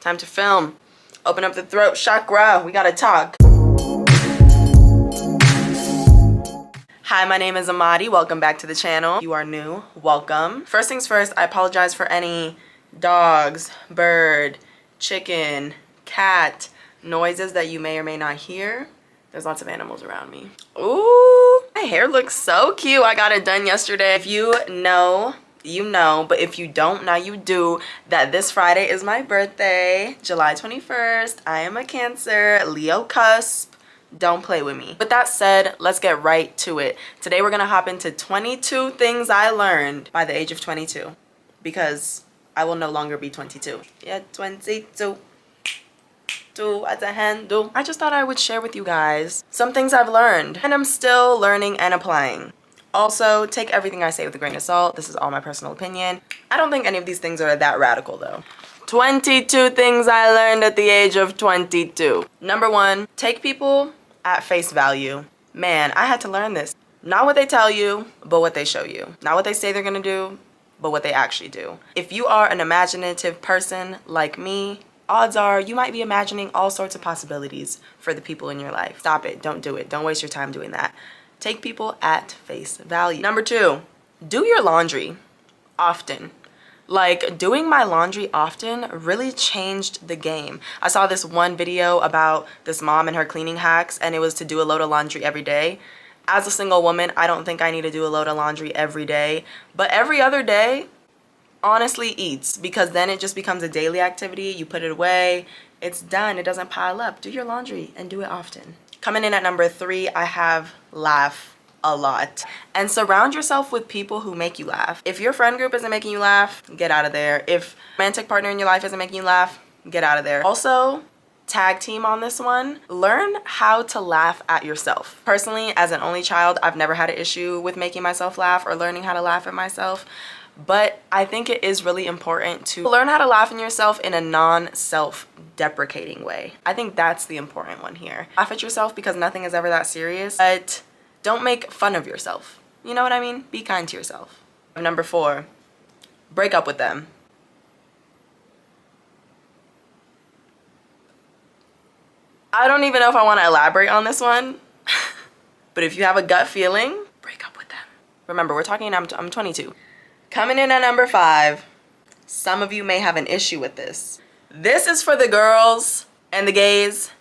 Time to film. Open up the throat chakra. We gotta talk. Hi, my name is Amadi. Welcome back to the channel. If you are new, welcome. First things first, I apologize for any dogs, bird, chicken, cat noises that you may or may not hear. There's lots of animals around me. Ooh, my hair looks so cute. I got it done yesterday. If you know, you know, but if you don't, now you do, that this Friday is my birthday, July 21st. I am a Cancer, Leo cusp. Don't play with me. With that said, let's get right to it. Today we're gonna hop into 22 things I learned by the age of 22, because I will no longer be 22. Yeah, 22. Do as a handle. I just thought I would share with you guys some things I've learned and I'm still learning and applying. Also, take everything I say with a grain of salt. This is all my personal opinion. I don't think any of these things are that radical though. 22 things I learned at the age of 22. Number one, take people at face value. Man, I had to learn this. Not what they tell you, but what they show you. Not what they say they're gonna do, but what they actually do. If you are an imaginative person like me, odds are you might be imagining all sorts of possibilities for the people in your life. Stop it. Don't do it. Don't waste your time doing that. Take people at face value. Number two, do your laundry often. Like, doing my laundry often really changed the game. I saw this one video about this mom and her cleaning hacks, and it was to do a load of laundry every day. As a single woman, I don't think I need to do a load of laundry every day, but every other day honestly eats, because then it just becomes a daily activity. You put it away, it's done, it doesn't pile up. Do your laundry and do it often. Coming in at number three, I have laugh a lot. And surround yourself with people who make you laugh. If your friend group isn't making you laugh, get out of there. If romantic partner in your life isn't making you laugh, get out of there. Also, tag team on this one. Learn how to laugh at yourself. Personally, as an only child, I've never had an issue with making myself laugh or learning how to laugh at myself. But I think it is really important to learn how to laugh at yourself in a non-self-deprecating way. I think that's the important one here. Laugh at yourself because nothing is ever that serious, but don't make fun of yourself. You know what I mean? Be kind to yourself. Number four, break up with them. I don't even know if I want to elaborate on this one, but if you have a gut feeling, break up with them. Remember, we're talking, I'm 22. Coming in at number five, some of you may have an issue with this. This is for the girls and the gays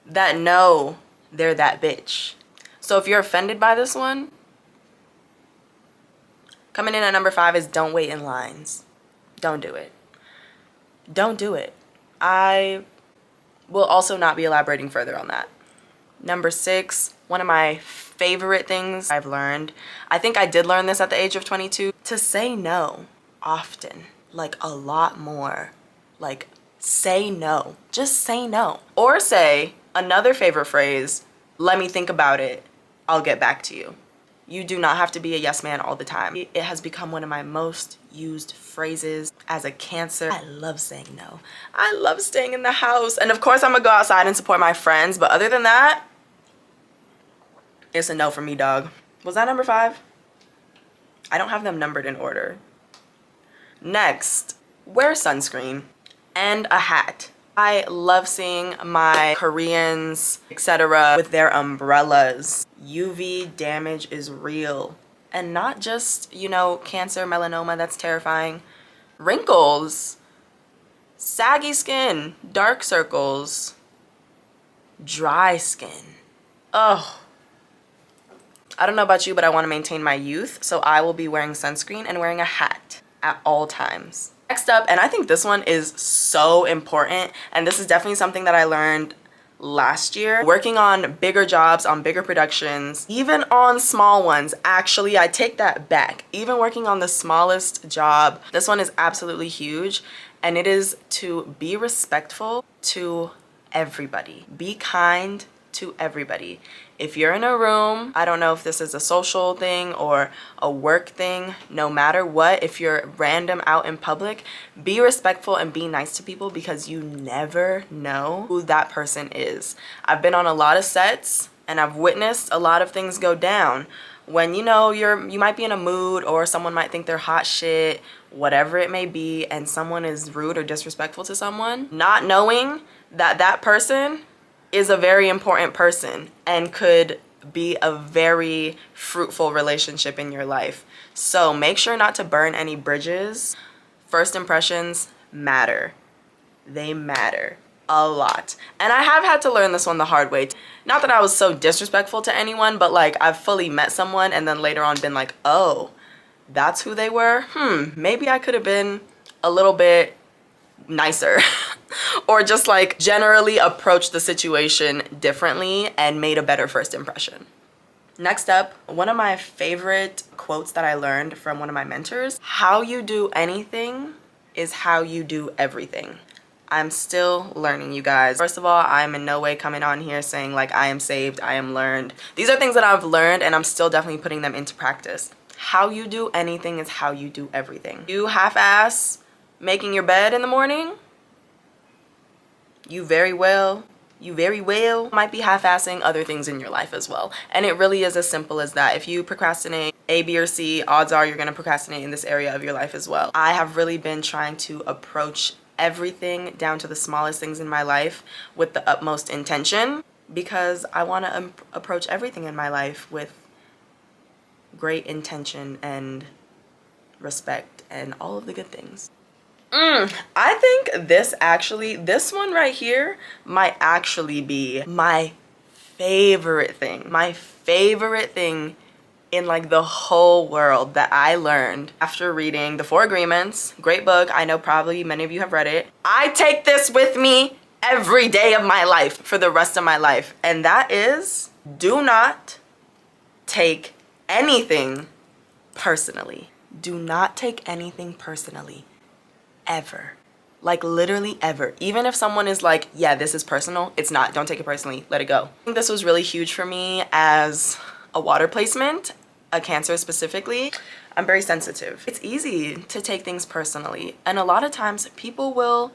that know they're that bitch. So if you're offended by this one, coming in at number five is don't wait in lines. Don't do it. Don't do it. I will also not be elaborating further on that. Number six, one of my favorite things I've learned, I think I did learn this at the age of 22, to say no often, like a lot more. Like, say no. Just say no. Or say another favorite phrase, let me think about it, I'll get back to you. You do not have to be a yes man all the time. It has become one of my most used phrases as a Cancer. I love saying no. I love staying in the house. And of course I'm gonna go outside and support my friends, but other than that, it's a no for me, dog. Was that number five? I don't have them numbered in order. Next, wear sunscreen and a hat. I love seeing my Koreans, etc., with their umbrellas. UV damage is real. And not just, you know, cancer, melanoma, that's terrifying. Wrinkles, saggy skin, dark circles, dry skin. Oh. I don't know about you, but I want to maintain my youth, so I will be wearing sunscreen and wearing a hat at all times. Next up, and I think this one is so important, and this is definitely something that I learned last year, working on bigger jobs, on bigger productions, even on small ones. Actually, I take that back. Even working on the smallest job, this one is absolutely huge, and it is to be respectful to everybody. Be kind to everybody. If you're in a room, I don't know if this is a social thing or a work thing, no matter what, if you're random out in public, be respectful and be nice to people, because you never know who that person is. I've been on a lot of sets and I've witnessed a lot of things go down when you know you might be in a mood, or someone might think they're hot shit, whatever it may be, and someone is rude or disrespectful to someone, not knowing that that person is a very important person and could be a very fruitful relationship in your life. So make sure not to burn any bridges. First impressions matter. They matter a lot. And I have had to learn this one the hard way. Not that I was so disrespectful to anyone, but like I've fully met someone and then later on been like, oh, that's who they were? Maybe I could have been a little bit nicer or just like generally approached the situation differently and made a better first impression. Next up, one of my favorite quotes that I learned from one of my mentors: how you do anything is how you do everything. I'm still learning, you guys. First of all, I'm in no way coming on here saying like I am saved, I am learned. These are things that I've learned and I'm still definitely putting them into practice. How you do anything is how you do everything. You half-ass making your bed in the morning, you very well might be half-assing other things in your life as well. And it really is as simple as that. If you procrastinate A, B, or C, odds are you're gonna procrastinate in this area of your life as well. I have really been trying to approach everything down to the smallest things in my life with the utmost intention, because I want to approach everything in my life with great intention and respect and all of the good things. I think this one right here might actually be my favorite thing. My favorite thing in like the whole world that I learned after reading The 4 Agreements. Great book. I know probably many of you have read it. I take this with me every day of my life for the rest of my life. And that is, do not take anything personally. Do not take anything personally. Ever. Like literally ever. Even if someone is like, yeah, this is personal, it's not. Don't take it personally. Let it go. I think this was really huge for me as a water placement, a Cancer specifically. I'm very sensitive. It's easy to take things personally, and a lot of times people will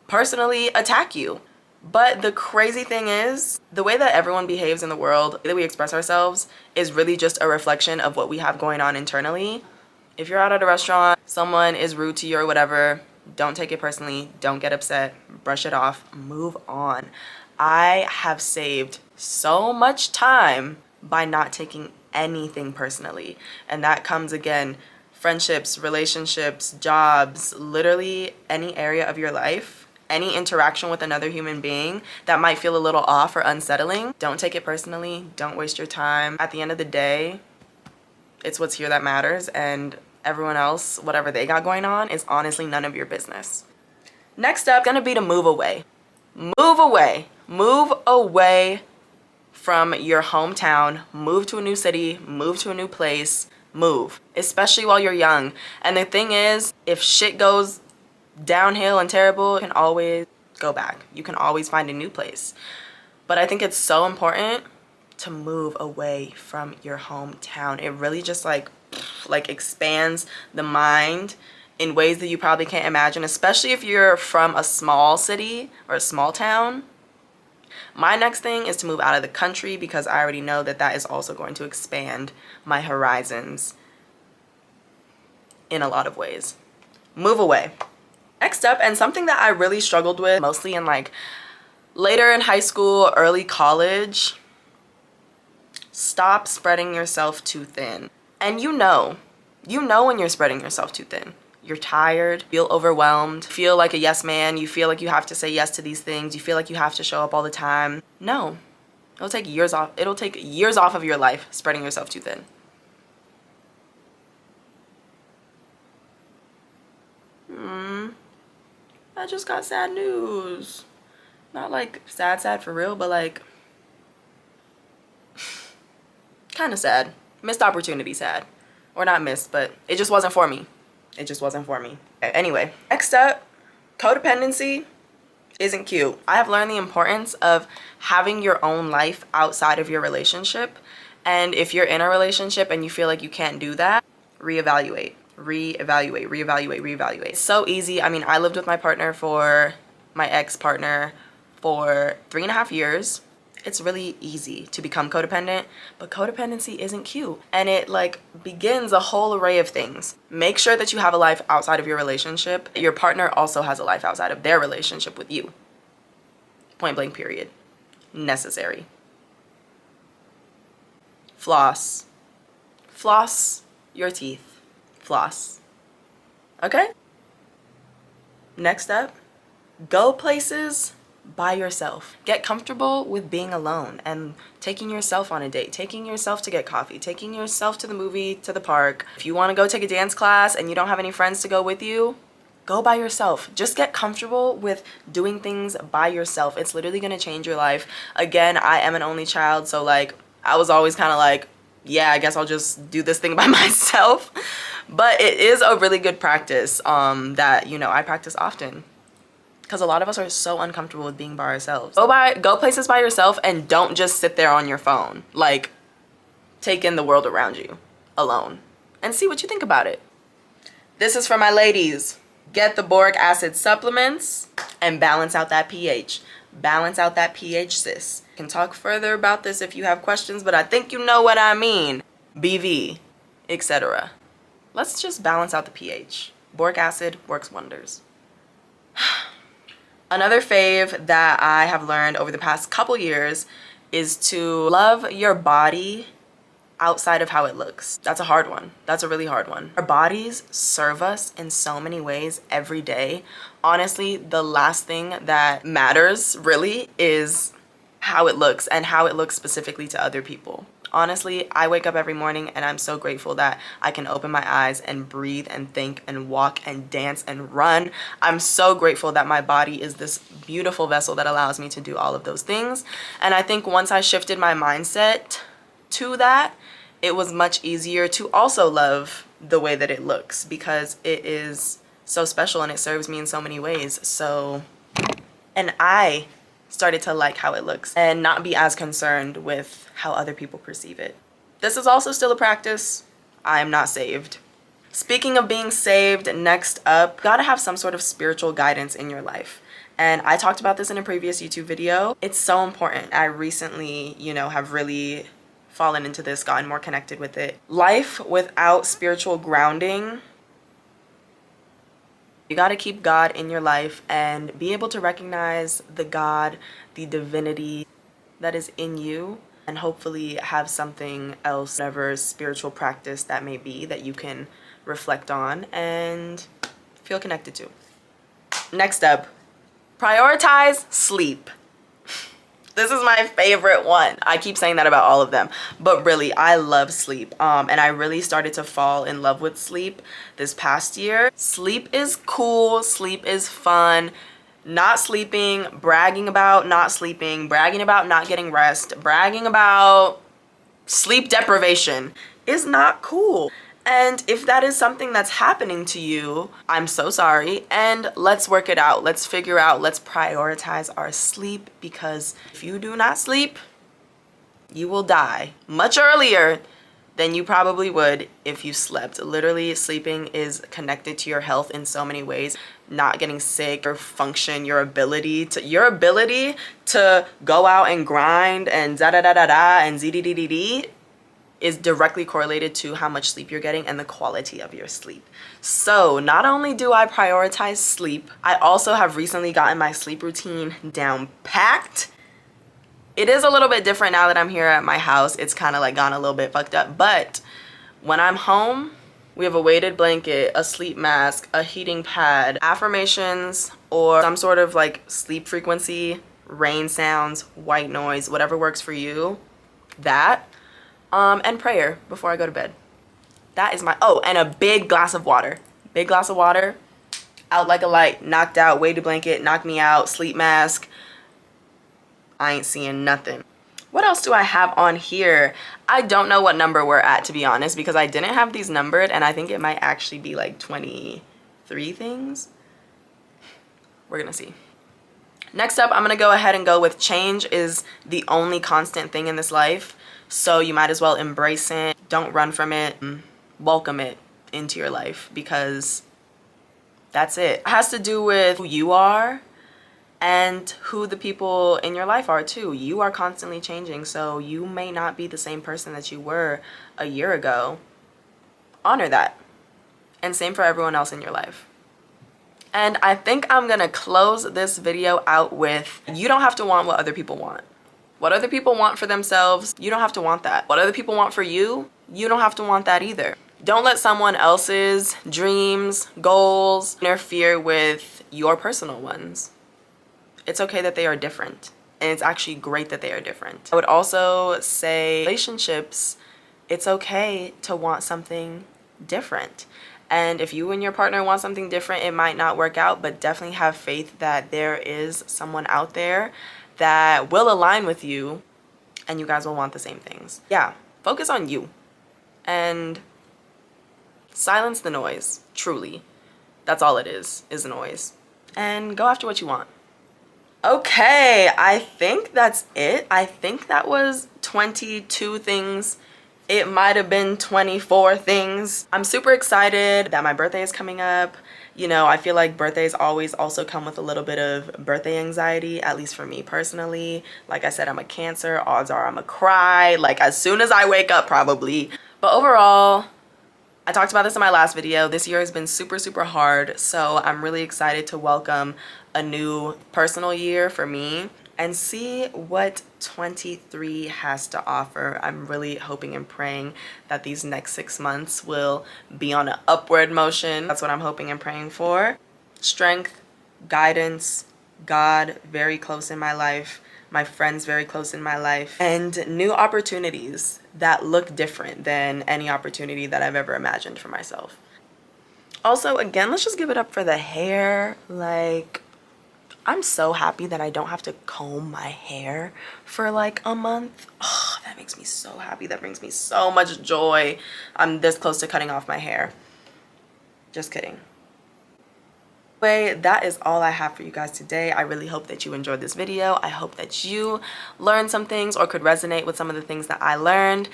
personally attack you. But the crazy thing is, the way that everyone behaves in the world, the way that we express ourselves, is really just a reflection of what we have going on internally. If you're out at a restaurant, someone is rude to you or whatever, don't take it personally, don't get upset, brush it off, move on. I have saved so much time by not taking anything personally. And that comes again, friendships, relationships, jobs, literally any area of your life, any interaction with another human being that might feel a little off or unsettling. Don't take it personally, don't waste your time. At the end of the day, it's what's here that matters, and everyone else, whatever they got going on, is honestly none of your business. Next up, gonna be to move away. Move away. Move away from your hometown. Move to a new city, move to a new place, move. Especially while you're young. And the thing is, if shit goes downhill and terrible, you can always go back. You can always find a new place. But I think it's so important to move away from your hometown. It really just like expands the mind in ways that you probably can't imagine, especially if you're from a small city or a small town. My next thing is to move out of the country, because I already know that that is also going to expand my horizons in a lot of ways. Move away. Next up, and something that I really struggled with mostly in like later in high school, early college, stop spreading yourself too thin. And you know when you're spreading yourself too thin. You're tired, feel overwhelmed, feel like a yes man, you feel like you have to say yes to these things, you feel like you have to show up all the time. No, it'll take years off of your life spreading yourself too thin. I just got sad news. Not like sad for real, but like kind of sad. Missed opportunity sad. Or not missed, but it just wasn't for me. It just wasn't for me. Anyway, next up, codependency isn't cute. I have learned the importance of having your own life outside of your relationship. And if you're in a relationship and you feel like you can't do that, reevaluate. It's so easy. I mean, I lived with my ex-partner for 3.5 years. it's really easy to become codependent, but codependency isn't cute. And it like begins a whole array of things. Make sure that you have a life outside of your relationship. Your partner also has a life outside of their relationship with you. Point blank period. Necessary. Floss. Floss your teeth. Floss. Okay? Next up, go places by yourself. Get comfortable with being alone and taking yourself on a date, taking yourself to get coffee, taking yourself to the movie, to the park. If you want to go take a dance class and you don't have any friends to go with you, go by yourself. Just get comfortable with doing things by yourself. It's literally going to change your life. Again, I am an only child, so like I was always kind of like, yeah, I guess I'll just do this thing by myself. But it is a really good practice that, you know, I practice often. Because a lot of us are so uncomfortable with being by ourselves. Go places by yourself and don't just sit there on your phone. Like, take in the world around you alone and see what you think about it. This is for my ladies. Get the boric acid supplements and balance out that pH. Balance out that pH, sis. I can talk further about this if you have questions, but I think you know what I mean. BV, etc. Let's just balance out the pH. Boric acid works wonders. Another fave that I have learned over the past couple years is to love your body outside of how it looks. That's a hard one. That's a really hard one. Our bodies serve us in so many ways every day. Honestly, the last thing that matters really is how it looks and how it looks specifically to other people. Honestly, I wake up every morning and I'm so grateful that I can open my eyes and breathe and think and walk and dance and run. I'm so grateful that my body is this beautiful vessel that allows me to do all of those things. And I think once I shifted my mindset to that, it was much easier to also love the way that it looks because it is so special and it serves me in so many ways. So, and I started to like how it looks and not be as concerned with how other people perceive it. This is also still a practice. I am not saved. Speaking of being saved, next up, you gotta have some sort of spiritual guidance in your life. And I talked about this in a previous YouTube video. It's so important. I recently, you know, have really fallen into this, gotten more connected with it. Life without spiritual grounding, you got to keep God in your life and be able to recognize the God, the divinity that is in you, and hopefully have something else, whatever spiritual practice that may be, that you can reflect on and feel connected to. Next up, prioritize sleep. This is my favorite one. I keep saying that about all of them, but really, I love sleep. And I really started to fall in love with sleep this past year. Sleep is cool. Sleep is fun. Not sleeping, bragging about not sleeping, bragging about not getting rest, bragging about sleep deprivation is not cool. And if that is something that's happening to you, I'm so sorry. And let's work it out. Let's figure out, let's prioritize our sleep, because if you do not sleep, you will die much earlier than you probably would if you slept. Literally, sleeping is connected to your health in so many ways. Not getting sick, your function, your ability to go out and grind and da-da-da-da-da and z-d-d-d-d is directly correlated to how much sleep you're getting and the quality of your sleep. So not only do I prioritize sleep, I also have recently gotten my sleep routine down packed. It is a little bit different now that I'm here at my house. It's kind of like gone a little bit fucked up, but when I'm home, we have a weighted blanket, a sleep mask, a heating pad, affirmations, or some sort of like sleep frequency, rain sounds, white noise, whatever works for you, that. And prayer before I go to bed. That is my, oh, and a big glass of water. Big glass of water, out like a light, knocked out, weighted blanket, knocked me out, sleep mask. I ain't seeing nothing. What else do I have on here? I don't know what number we're at, to be honest, because I didn't have these numbered, and I think it might actually be like 23 things. We're gonna see. Next up, I'm gonna go ahead and go with change is the only constant thing in this life. So you might as well embrace it. Don't run from it. Welcome it into your life, because that's it. It has to do with who you are and who the people in your life are too. You are constantly changing, so you may not be the same person that you were a year ago. Honor that. And same for everyone else in your life. And I think I'm gonna close this video out with, you don't have to want what other people want. What other people want for themselves, you don't have to want that. What other people want for you, you don't have to want that either. Don't let someone else's dreams, goals interfere with your personal ones. It's okay that they are different, and it's actually great that they are different. I would also say relationships, it's okay to want something different. And if you and your partner want something different, it might not work out, but definitely have faith that there is someone out there that will align with you and you guys will want the same things. Yeah, focus on you and silence the noise, truly. That's all it is noise. And go after what you want. Okay, I think that's it. I think that was 22 things. It might have been 24 things. I'm super excited that my birthday is coming up. You know, I feel like birthdays always also come with a little bit of birthday anxiety, at least for me personally. Like I said, I'm a Cancer. Odds are I'm gonna cry, like as soon as I wake up probably. But overall, I talked about this in my last video. This year has been super, super hard. So I'm really excited to welcome a new personal year for me and see what 23 has to offer. I'm really hoping and praying that these next 6 months will be on an upward motion. That's what I'm hoping and praying for. Strength, guidance, God very close in my life, my friends very close in my life, and new opportunities that look different than any opportunity that I've ever imagined for myself. Also, again, let's just give it up for the hair. Like, I'm so happy that I don't have to comb my hair for like a month. Oh, that makes me so happy. That brings me so much joy. I'm this close to cutting off my hair. Just kidding. Anyway, that is all I have for you guys today. I really hope that you enjoyed this video. I hope that you learned some things or could resonate with some of the things that I learned.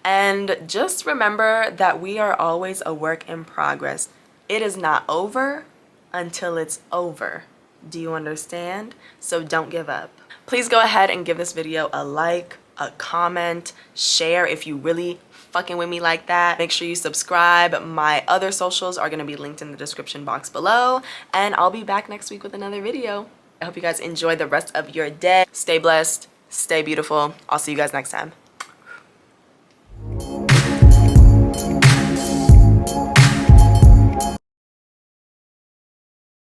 And just remember that we are always a work in progress. It is not over until it's over. Do you understand? So don't give up. Please go ahead and give this video a like, a comment, share if you really fucking with me like that. Make sure you subscribe. My other socials are going to be linked in the description box below, and I'll be back next week with another video. I hope you guys enjoy the rest of your day. Stay blessed, stay beautiful. I'll see you guys next time.